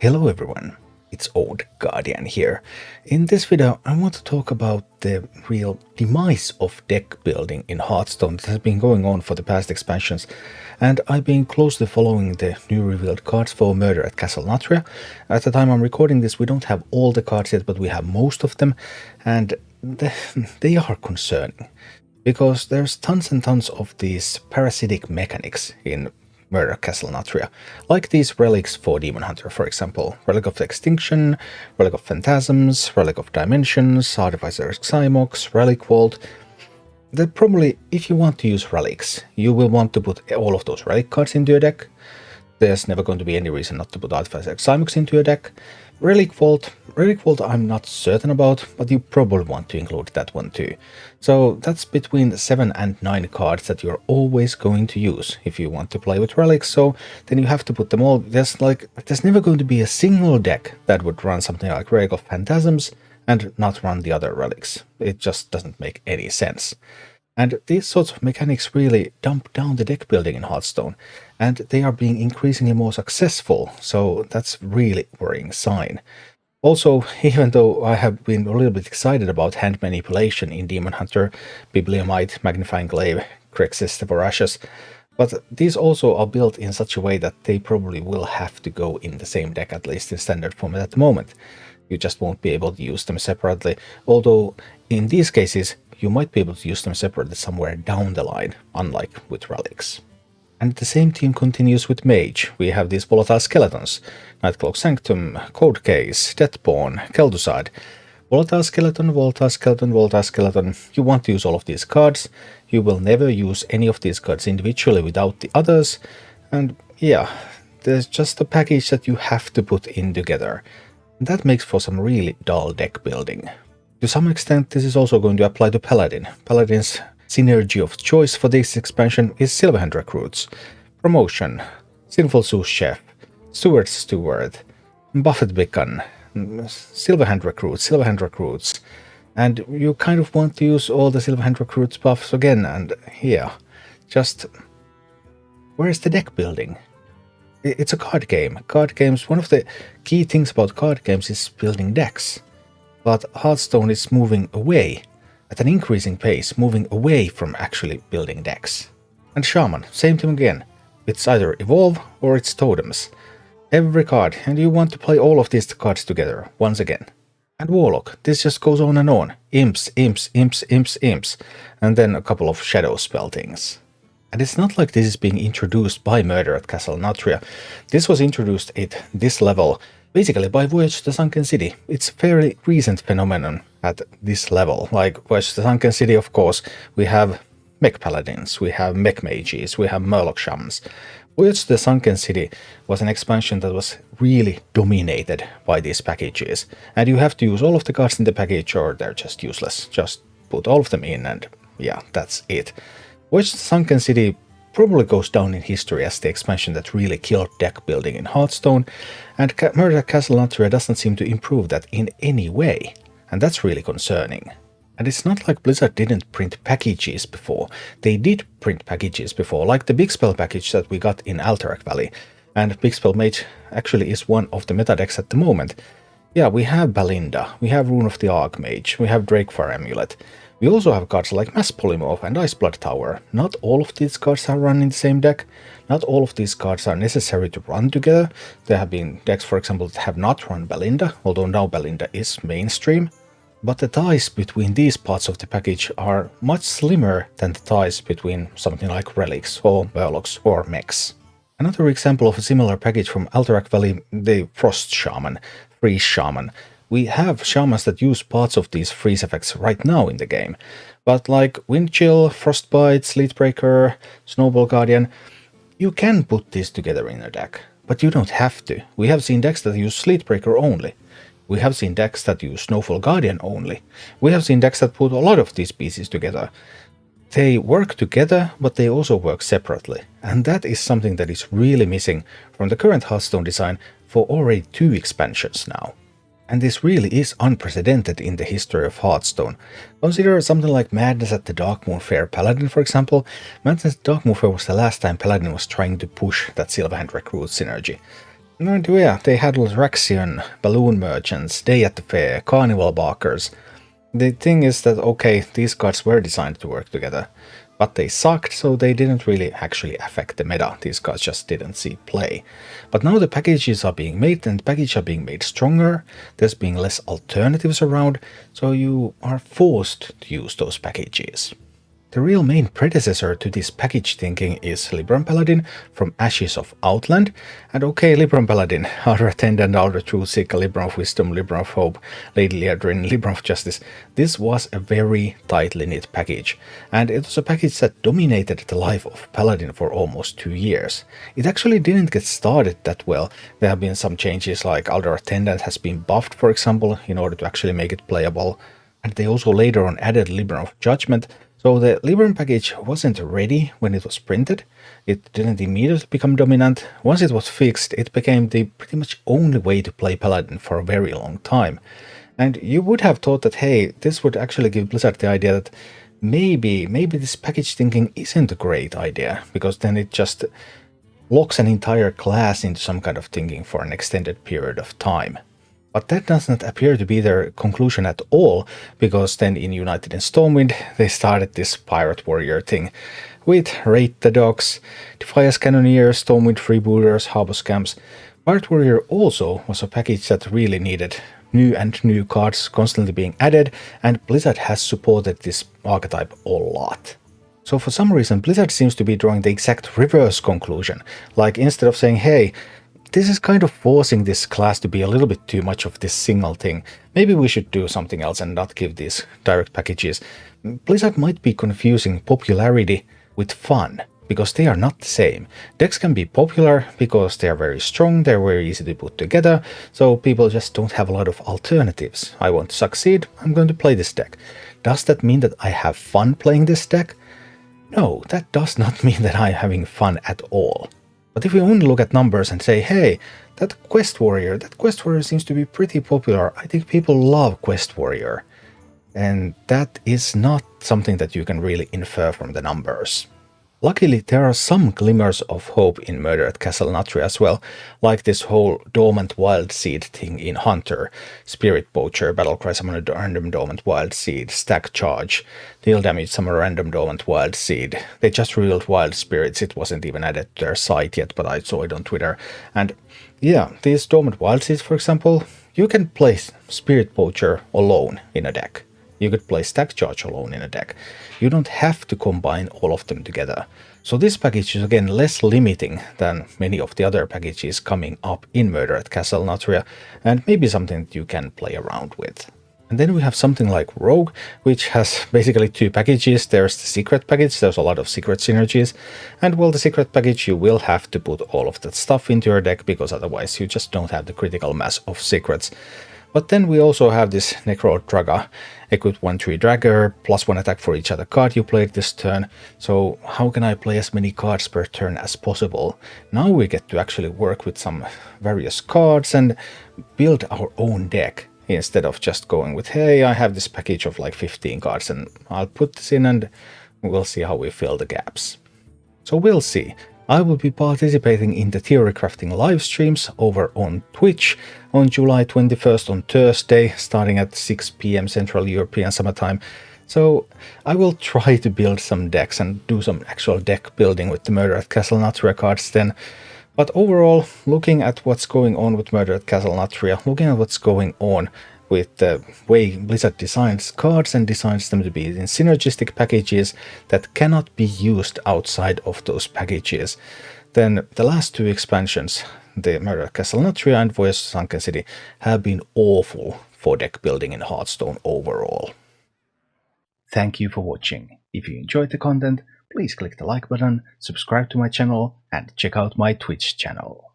Hello everyone, it's Old Guardian here. In this video I want to talk about the real demise of deck building in Hearthstone that has been going on for the past expansions, and I've been closely following the new revealed cards for Murder at Castle Nathria. At the time I'm recording this we don't have all the cards yet, but we have most of them, and they are concerning. Because there's tons and tons of these parasitic mechanics in Murder Castle Nathria, like these relics for Demon Hunter, for example. Relic of Extinction, Relic of Phantasms, Relic of Dimensions, Artificer Xymox, Relic Vault. That probably, if you want to use relics, you will want to put all of those relic cards into your deck. There's never going to be any reason not to put Artificer Xymox into your deck. Relic Vault I'm not certain about, but you probably want to include that one too. So that's between 7 and 9 cards that you're always going to use if you want to play with relics, so then you have to put them all. There's never going to be a single deck that would run something like Relic of Phantasms and not run the other relics. It just doesn't make any sense. And these sorts of mechanics really dump down the deck building in Hearthstone, and they are being increasingly more successful, so that's really worrying sign. Also, even though I have been a little bit excited about hand manipulation in Demon Hunter, Bibliomite, Magnifying Glaive, Crexis, Voracious, but these also are built in such a way that they probably will have to go in the same deck, at least in standard format at the moment. You just won't be able to use them separately, although in these cases you might be able to use them separately somewhere down the line, unlike with relics. And the same team continues with Mage. We have these volatile skeletons: Nightcloak Sanctum, Code Case, Deathborn, Kel'Thuzad. Volatile skeleton, volatile skeleton, volatile skeleton. You want to use all of these cards. You will never use any of these cards individually without the others. And yeah, there's just a package that you have to put in together. That makes for some really dull deck building. To some extent, this is also going to apply to Paladin. Paladin's synergy of choice for this expansion is Silverhand Recruits, Promotion, Sinful Sous Chef, Steward's Steward, Buffet Beacon, Silverhand Recruits, and you kind of want to use all the Silverhand Recruits buffs again, and yeah, just where's the deck building? It's a card game. Card games, one of the key things about card games is building decks. But Hearthstone is moving away, at an increasing pace, moving away from actually building decks. And Shaman, same thing again. It's either Evolve or it's Totems. Every card, and you want to play all of these cards together, once again. And Warlock, this just goes on and on. Imps, imps, imps, imps, imps. And then a couple of shadow spell things. And it's not like this is being introduced by Murder at Castle Nathria. This was introduced at this level basically by Voyage to the Sunken City. It's a fairly recent phenomenon at this level. Like Voyage to the Sunken City, of course, we have Mech Paladins, we have Mech Mages, we have Murloc Shamans. Voyage to the Sunken City was an expansion that was really dominated by these packages. And you have to use all of the cards in the package or they're just useless. Just put all of them in and yeah, that's it. Voyage to the Sunken City probably goes down in history as the expansion that really killed deck building in Hearthstone, and Murder at Castle Nathria doesn't seem to improve that in any way, and that's really concerning. And it's not like Blizzard didn't print packages before. They did print packages before, like the Big Spell package that we got in Alterac Valley, and Big Spell Mage actually is one of the meta decks at the moment. Yeah, we have Balinda, we have Rune of the Archmage, we have Drakefire Amulet. We also have cards like Mass Polymorph and Iceblood Tower. Not all of these cards are run in the same deck. Not all of these cards are necessary to run together. There have been decks, for example, that have not run Balinda, although now Balinda is mainstream. But the ties between these parts of the package are much slimmer than the ties between something like Relics or Murlocs or Mechs. Another example of a similar package from Alterac Valley, the Frost Shaman, Freeze Shaman. We have shamans that use parts of these freeze effects right now in the game, but like Windchill, Frostbite, Sleetbreaker, Snowball Guardian, you can put these together in a deck, but you don't have to. We have seen decks that use Sleetbreaker only. We have seen decks that use Snowfall Guardian only. We have seen decks that put a lot of these pieces together. They work together, but they also work separately, and that is something that is really missing from the current Hearthstone design for already 2 expansions now. And this really is unprecedented in the history of Hearthstone. Consider something like Madness at the Darkmoon Faire Paladin, for example. Madness at the Darkmoon Faire was the last time Paladin was trying to push that Silverhand Recruit synergy. And yeah, they had Raxian, balloon merchants, day at the fair, carnival barkers. The thing is that, okay, these cards were designed to work together, but they sucked, so they didn't really actually affect the meta. These cards just didn't see play. But now the packages are being made, and the packages are being made stronger, there's being less alternatives around, so you are forced to use those packages. The real main predecessor to this package thinking is Libram Paladin from Ashes of Outland. And okay, Libram Paladin, Hydra Standard, Hydra Truth Seeker, Libram of Wisdom, Libram of Hope, Lady Liadrin, Libram of Justice. This was a very tightly knit package, and it was a package that dominated the life of Paladin for almost 2 years. It actually didn't get started that well. There have been some changes, like Hydra Attendant has been buffed, for example, in order to actually make it playable. And they also later on added Libram of Judgment. So the Libram package wasn't ready when it was printed. It didn't immediately become dominant. Once it was fixed, it became the pretty much only way to play Paladin for a very long time. And you would have thought that, hey, this would actually give Blizzard the idea that maybe this package thinking isn't a great idea, because then it just locks an entire class into some kind of thinking for an extended period of time. But that doesn't appear to be their conclusion at all, because then in United in Stormwind, they started this Pirate Warrior thing with Raid the Docks, Defias Cannoneers, Stormwind Freebooters, Harbor Scamps. Pirate Warrior also was a package that really needed new cards constantly being added, and Blizzard has supported this archetype a lot. So for some reason, Blizzard seems to be drawing the exact reverse conclusion. Like, instead of saying, hey, this is kind of forcing this class to be a little bit too much of this single thing. Maybe we should do something else and not give these direct packages. Blizzard might be confusing popularity with fun, because they are not the same. Decks can be popular because they are very strong, they're very easy to put together, so people just don't have a lot of alternatives. I want to succeed, I'm going to play this deck. Does that mean that I have fun playing this deck? No, that does not mean that I'm having fun at all. But if we only look at numbers and say, hey, that Quest Warrior seems to be pretty popular. I think people love Quest Warrior. And that is not something that you can really infer from the numbers. Luckily, there are some glimmers of hope in Murder at Castle Nathria as well, like this whole Dormant Wild Seed thing in Hunter, Spirit Poacher, Battlecry summon a random Dormant Wild Seed, Stack Charge, deal damage summon a random Dormant Wild Seed. They just revealed Wild Spirits, it wasn't even added to their site yet, but I saw it on Twitter. And yeah, these Dormant Wild Seeds, for example, you can play Spirit Poacher alone in a deck. You could play Stack Charge alone in a deck. You don't have to combine all of them together. So this package is again less limiting than many of the other packages coming up in Murder at Castle Nathria, and maybe something that you can play around with. And then we have something like Rogue, which has basically 2 packages. There's the secret package, there's a lot of secret synergies, and well, the secret package you will have to put all of that stuff into your deck, because otherwise you just don't have the critical mass of secrets. But then we also have this Necro Draga, equip 1/3 Dragger, +1 attack for each other card you played this turn. So how can I play as many cards per turn as possible? Now we get to actually work with some various cards and build our own deck, instead of just going with, hey, I have this package of like 15 cards and I'll put this in and we'll see how we fill the gaps. So we'll see. I will be participating in the theory crafting live streams over on Twitch on July 21st on Thursday, starting at 6 p.m. Central European Summertime. So I will try to build some decks and do some actual deck building with the Murder at Castle Nathria cards then. But overall, looking at what's going on with Murder at Castle Nathria, looking at what's going on with the way Blizzard designs cards and designs them to be in synergistic packages that cannot be used outside of those packages, then the last 2 expansions, the Murder at Castle Nathria and Voyage to Sunken City, have been awful for deck building in Hearthstone overall. Thank you for watching. If you enjoyed the content, please click the like button, subscribe to my channel, and check out my Twitch channel.